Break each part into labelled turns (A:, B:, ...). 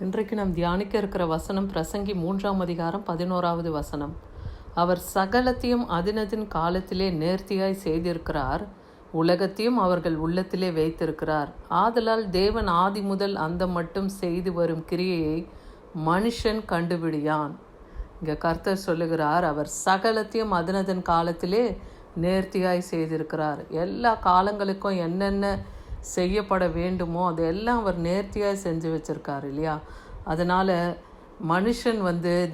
A: இன்றைக்கு நாம் தியானிக்க இருக்கிற வசனம் பிரசங்கி 3ஆம் அதிகாரம் 11வது வசனம். அவர் சகலத்தையும் அதினதின் காலத்திலே நேர்த்தியாய் செய்திருக்கிறார், உலகத்தையும் அவர்கள் உள்ளத்திலே வைத்திருக்கிறார். ஆதலால் தேவன் ஆதி முதல் அந்த மட்டும் செய்து வரும் கிரியையை மனுஷன் கண்டுபிடியான். இங்கே கர்த்தர் சொல்லுகிறார், அவர் சகலத்தையும் அதினதன் காலத்திலே நேர்த்தியாய் செய்திருக்கிறார். எல்லா காலங்களுக்கும் என்னென்ன செய்யப்பட வேண்டுமோ அதெல்லாம் அவர் நேர்த்தியாக செஞ்சு வச்சுருக்கார் இல்லையா. அதனால் மனுஷன்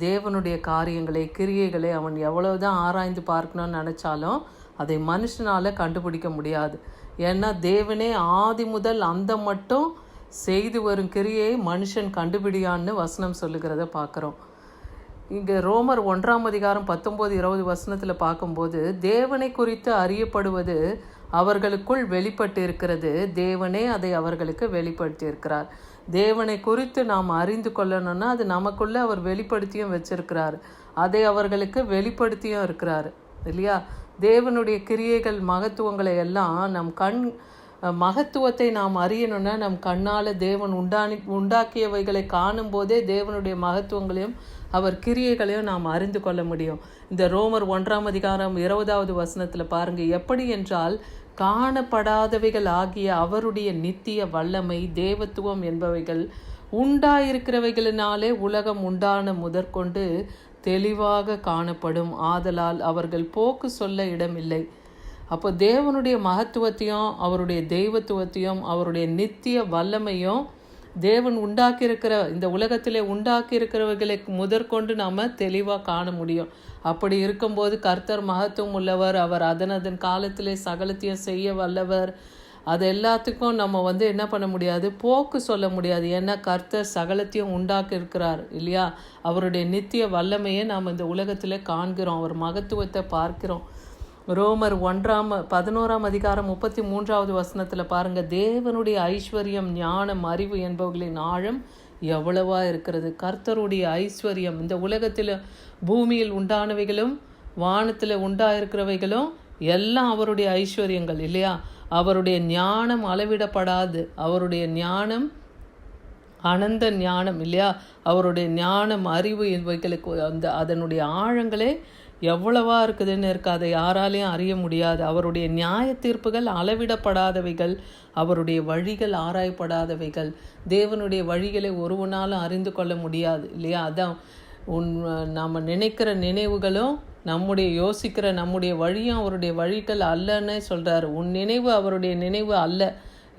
A: தேவனுடைய காரியங்களை கிரியைகளை அவன் எவ்வளோதான் ஆராய்ந்து பார்க்கணும்னு நினச்சாலும் அதை மனுஷனால் கண்டுபிடிக்க முடியாது. ஏன்னா தேவனே ஆதி முதல் அந்த மட்டும் செய்து வரும் கிரியையை மனுஷன் கண்டுபிடியான்னு வசனம் சொல்லுகிறத பார்க்குறோம். இங்கே ரோமர் 1ஆம் அதிகாரம் 19-20 வசனத்தில் பார்க்கும்போது, தேவனை குறித்து அறியப்படுவது அவர்களுக்குள் வெளிப்பட்டு இருக்கிறது, தேவனே அதை அவர்களுக்கு வெளிப்படுத்தி இருக்கிறார். தேவனை குறித்து நாம் அறிந்து கொள்ளணும்னா அது நமக்குள்ளே அவர் வெளிப்படுத்தியும் வச்சிருக்கிறார், அதை அவர்களுக்கு வெளிப்படுத்தியும் இருக்கிறார் இல்லையா. தேவனுடைய கிரியைகள் மகத்துவங்களை எல்லாம் நம் மகத்துவத்தை நாம் அறியணும்னா நம் கண்ணால் தேவன் உண்டாக்கியவைகளை காணும் போதே தேவனுடைய மகத்துவங்களையும் அவர் கிரியைகளையும் நாம் அறிந்து கொள்ள முடியும். இந்த ரோமர் 1ஆம் அதிகாரம் 20வது வசனத்தில் பாருங்கள், எப்படி என்றால் காணப்படாதவைகள் ஆகிய அவருடைய நித்திய வல்லமை தேவத்துவம் என்பவைகள் உண்டாயிருக்கிறவைகளினாலே உலகம் உண்டான முதற்கொண்டு தெளிவாக காணப்படும், ஆதலால் அவர்கள் போக்கு சொல்ல இடமில்லை. அப்போ தேவனுடைய மகத்துவத்தையும் அவருடைய தெய்வத்துவத்தையும் அவருடைய நித்திய வல்லமையும் தேவன் உண்டாக்கியிருக்கிற இந்த உலகத்திலே உண்டாக்கியிருக்கிறவர்களை முதற்கொண்டு நாம் தெளிவாக காண முடியும். அப்படி இருக்கும்போது கர்த்தர் மகத்துவம் உள்ளவர், அவர் அதன் காலத்திலே சகலத்தையும் செய்ய வல்லவர். அது எல்லாத்துக்கும் நம்ம என்ன பண்ண முடியாது, போக்கு சொல்ல முடியாது. ஏன்னா கர்த்தர் சகலத்தையும் உண்டாக்கி இருக்கிறார் இல்லையா. அவருடைய நித்திய வல்லமையை நாம் இந்த உலகத்தில் காண்கிறோம், அவர் மகத்துவத்தை பார்க்கிறோம். ரோமர் 11ஆம் அதிகாரம் 33வது வசனத்தில் பாருங்கள், தேவனுடைய ஐஸ்வர்யம் ஞானம் அறிவு என்பவர்களின் ஆழம் எவ்வளவா இருக்கிறது. கர்த்தருடைய ஐஸ்வர்யம் இந்த உலகத்தில் பூமியில் உண்டானவைகளும் வானத்தில் உண்டாயிருக்கிறவைகளும் எல்லாம் அவருடைய ஐஸ்வர்யங்கள் இல்லையா. அவருடைய ஞானம் அளவிடப்படாது, அவருடைய ஞானம் அனந்த ஞானம் இல்லையா. அவருடைய ஞானம் அறிவு இவைகளுக்கு அதனுடைய ஆழங்களே எவ்வளவா இருக்குதுன்னு இருக்கு, அதை யாராலையும் அறிய முடியாது. அவருடைய நியாய தீர்ப்புகள் அளவிடப்படாதவைகள், அவருடைய வழிகள் ஆராயப்படாதவைகள். தேவனுடைய வழிகளை ஒருவனாலும் அறிந்து கொள்ள முடியாது இல்லையா. அதான் நம்ம நினைக்கிற நினைவுகளும் யோசிக்கிற நம்முடைய வழியும் அவருடைய வழிகள் அல்லன்னு சொல்கிறாரு. உன் நினைவு அவருடைய நினைவு அல்ல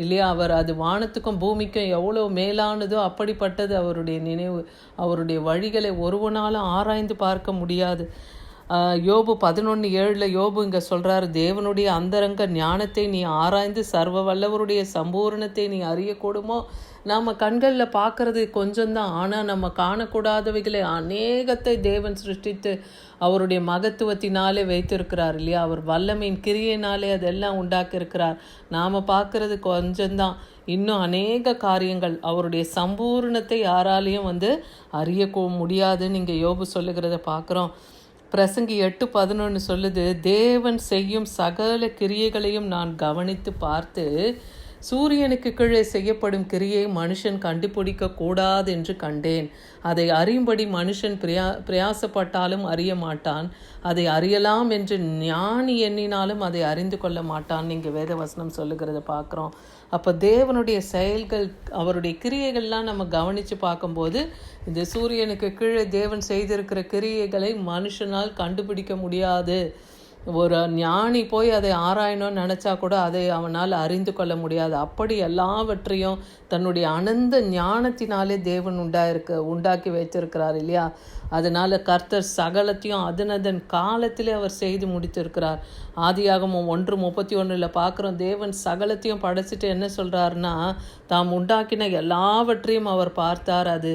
A: இல்லையா. அவர் அது வானத்துக்கும் பூமிக்கும் எவ்வளோ மேலானதோ அப்படிப்பட்டது அவருடைய நினைவு. அவருடைய வழிகளை ஒருவனாலும் ஆராய்ந்து பார்க்க முடியாது. யோபு 11:7 யோபு இங்கே சொல்கிறார், தேவனுடைய அந்தரங்க ஞானத்தை நீ ஆராய்ந்து சர்வ வல்லவருடைய சம்பூர்ணத்தை நீ அறியக்கூடுமோ. நாம் கண்களில் பார்க்கறது கொஞ்சம்தான், ஆனால் நம்ம காணக்கூடாதவைகளை அநேகத்தை தேவன் சிருஷ்டித்து அவருடைய மகத்துவத்தினாலே வைத்திருக்கிறார் இல்லையா. அவர் வல்லமையின் கிரியையினாலே அதெல்லாம் உண்டாக்கியிருக்கிறார். நாம் பார்க்கறது கொஞ்சம்தான், இன்னும் அநேக காரியங்கள் அவருடைய சம்பூர்ணத்தை யாராலையும் அறிய முடியாதுன்னு இங்கே யோபு சொல்லுகிறத பார்க்குறோம். பிரசங்கி 8:11 சொல்லுது, தேவன் செய்யும் சகல கிரியைகளையும் நான் கவனித்து பார்த்து சூரியனுக்கு கீழே செய்யப்படும் கிரியை மனுஷன் கண்டுபிடிக்க கூடாது என்று கண்டேன். அதை அறியும்படி மனுஷன் பிரயாசப்பட்டாலும் அறிய மாட்டான், அதை அறியலாம் என்று ஞானி எண்ணினாலும் அதை அறிந்து கொள்ள மாட்டான். நீங்கள் வேதவசனம் சொல்லுகிறத பார்க்குறோம். அப்போ தேவனுடைய செயல்கள் அவருடைய கிரியைகள்லாம் நம்ம கவனித்து பார்க்கும்போது இந்த சூரியனுக்கு கீழே தேவன் செய்திருக்கிற கிரியைகளை மனுஷனால் கண்டுபிடிக்க முடியாது. ஒரு ஞானி போய் அதை ஆராயணும்னு நினச்சா கூட அதை அவனால் அறிந்து கொள்ள முடியாது. அப்படி எல்லாவற்றையும் தன்னுடைய அனந்த ஞானத்தினாலே தேவன் உண்டாக்கி வைத்திருக்கிறார் இல்லையா. அதனால் கர்த்தர் சகலத்தையும் அதன் காலத்திலே அவர் செய்து முடித்திருக்கிறார். ஆதியாகமம் 1:31 பார்க்குறோம், தேவன் சகலத்தையும் படைச்சிட்டு என்ன சொல்கிறாருன்னா, தாம் உண்டாக்கின எல்லாவற்றையும் அவர் பார்த்தார், அது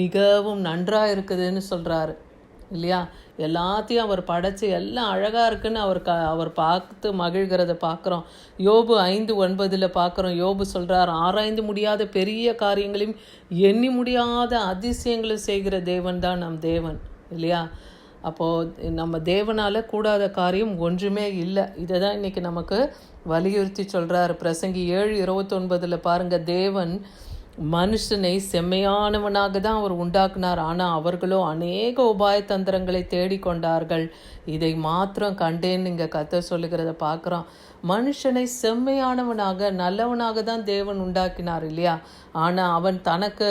A: மிகவும் நன்றாக இருக்குதுன்னு சொல்கிறாரு இல்லையா. எல்லாத்தையும் அவர் படைச்சி எல்லாம் அழகாக இருக்குன்னு அவர் பார்த்து மகிழ்கிறத பார்க்குறோம். யோபு 5:9 பார்க்குறோம், யோபு சொல்கிறார், ஆராய்ந்து முடியாத பெரிய காரியங்களையும் எண்ணி முடியாத அதிசயங்களும் செய்கிற தேவன் தான் நம் தேவன் இல்லையா. அப்போது நம்ம தேவனால் கூடாத காரியம் ஒன்றுமே இல்லை. இதை தான் இன்றைக்கி நமக்கு வலியுறுத்தி சொல்கிறார். பிரசங்கி 7:29 பாருங்கள், தேவன் மனுஷனை செம்மையானவனாக தான் அவர் உண்டாக்குனார். ஆனால் அவர்களோ அநேக உபாய தந்திரங்களை தேடிக்கொண்டார்கள். இதை மாத்திரம் கண்டேன்னு இங்கே கர்த்தர் சொல்லுகிறத பார்க்குறோம். மனுஷனை செம்மையானவனாக நல்லவனாக தான் தேவன் உண்டாக்கினார் இல்லையா? ஆனால் அவன் தனக்கு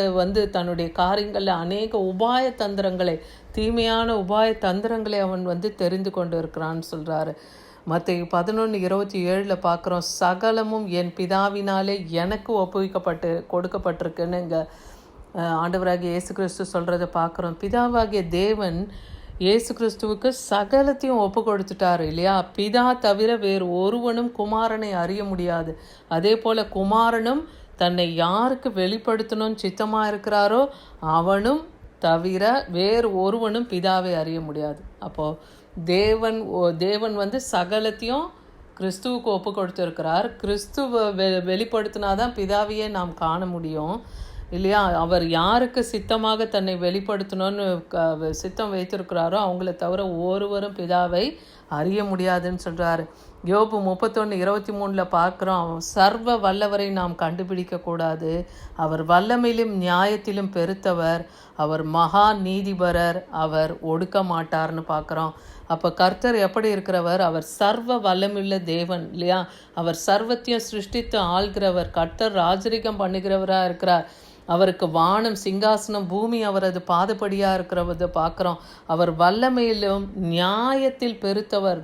A: தன்னுடைய காரியங்களில் அநேக உபாய தந்திரங்களை, தீமையான உபாய தந்திரங்களை அவன் தெரிந்து கொண்டு இருக்கிறான்னு சொல்கிறாரு. மத்தேயு 11:27 பார்க்குறோம், சகலமும் என் பிதாவினாலே எனக்கு கொடுக்கப்பட்டிருக்குன்னு இங்கே ஆண்டவராகிய இயேசு கிறிஸ்து சொல்கிறத பார்க்குறோம். பிதாவாகிய தேவன் இயேசு கிறிஸ்துவுக்கு சகலத்தையும் ஒப்பு கொடுத்துட்டார் இல்லையா? பிதா தவிர வேறு ஒருவனும் குமாரனை அறிய முடியாது. அதே போல் குமாரனும் தன்னை யாருக்கு வெளிப்படுத்தணும்னு சித்தமாக இருக்கிறாரோ அவனும் தவிர வேறு ஒருவனும் பிதாவை அறிய முடியாது. அப்போது தேவன் சகலத்தையும் கிறிஸ்துவுக்கு ஒப்பு கொடுத்துருக்கிறார். கிறிஸ்துவ வெளிப்படுத்தினாதான் பிதாவையே நாம் காண முடியும் இல்லையா? அவர் யாருக்கு சித்தமாக தன்னை வெளிப்படுத்தணும்னு சித்தம் வைத்திருக்கிறாரோ அவங்கள தவிர ஒருவரும் பிதாவை அறிய முடியாதுன்னு சொல்கிறாரு. யோபு 31:23 பார்க்குறோம், சர்வ வல்லவரை நாம் கண்டுபிடிக்கக்கூடாது. அவர் வல்லமையிலும் நியாயத்திலும் பெருத்தவர். அவர் மகா நீதிபரர். அவர் ஒடுக்க மாட்டார்னு பார்க்குறோம். அப்போ கர்த்தர் எப்படி இருக்கிறவர்? அவர் சர்வ வல்லமுள்ள தேவன் இல்லையா? அவர் சர்வத்தையும் சிருஷ்டித்து ஆள்கிறவர். கர்த்தர் ராஜரிகம் பண்ணுகிறவராக இருக்கிறார். அவருக்கு வானம் சிங்காசனம், பூமி அவரது பாதப்படியாக இருக்கிறத பார்க்குறோம். அவர் வல்லமையிலும் நியாயத்தில் பெருத்தவர்,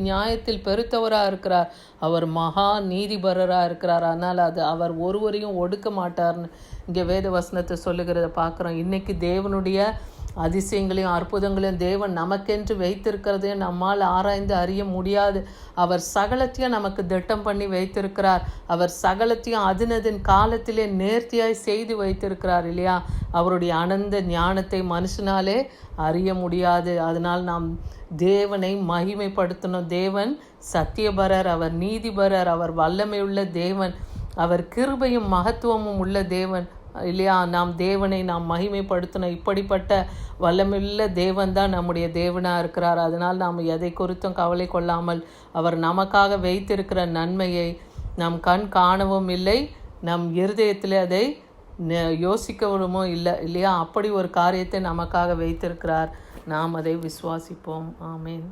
A: நியாயத்தில் பெருத்தவராக இருக்கிறார். அவர் மகா நீதிபரராக இருக்கிறார். அதனால் அவர் ஒருவரையும் ஒடுக்க மாட்டார்னு இங்கே வேத வசனத்தை சொல்லுகிறத பார்க்குறோம். இன்றைக்கி தேவனுடைய அதிசயங்களையும் அற்புதங்களையும் தேவன் நமக்கென்று வைத்திருக்கிறதையும் நம்மால் ஆராய்ந்து அறிய முடியாது. அவர் சகலத்தையும் நமக்கு திட்டம் பண்ணி வைத்திருக்கிறார். அவர் சகலத்தையும் அதனதின் காலத்திலே நேர்த்தியாய் செய்து வைத்திருக்கிறார் இல்லையா? அவருடைய அனந்த ஞானத்தை மனுஷனாலே அறிய முடியாது. அதனால் நாம் தேவனை மகிமைப்படுத்தணும். தேவன் சத்தியபரர், அவர் நீதிபரர், அவர் வல்லமையுள்ள தேவன், அவர் கிருபையும் மகத்துவமும் உள்ள தேவன் இல்லையா? நாம் தேவனை மகிமைப்படுத்தணும். இப்படிப்பட்ட வல்லமுள்ள தேவன் தான் நம்முடைய தேவனாக இருக்கிறார். அதனால் நாம் எதை குறித்தும் கவலை கொள்ளாமல் அவர் நமக்காக வைத்திருக்கிற நன்மையை நம் கண் காணவும் இல்லை, நம் இருதயத்தில் அதை யோசிக்கவும் இல்லை இல்லையா? அப்படி ஒரு காரியத்தை நமக்காக வைத்திருக்கிறார். நாம் அதை விசுவாசிப்போம். ஆமேன்.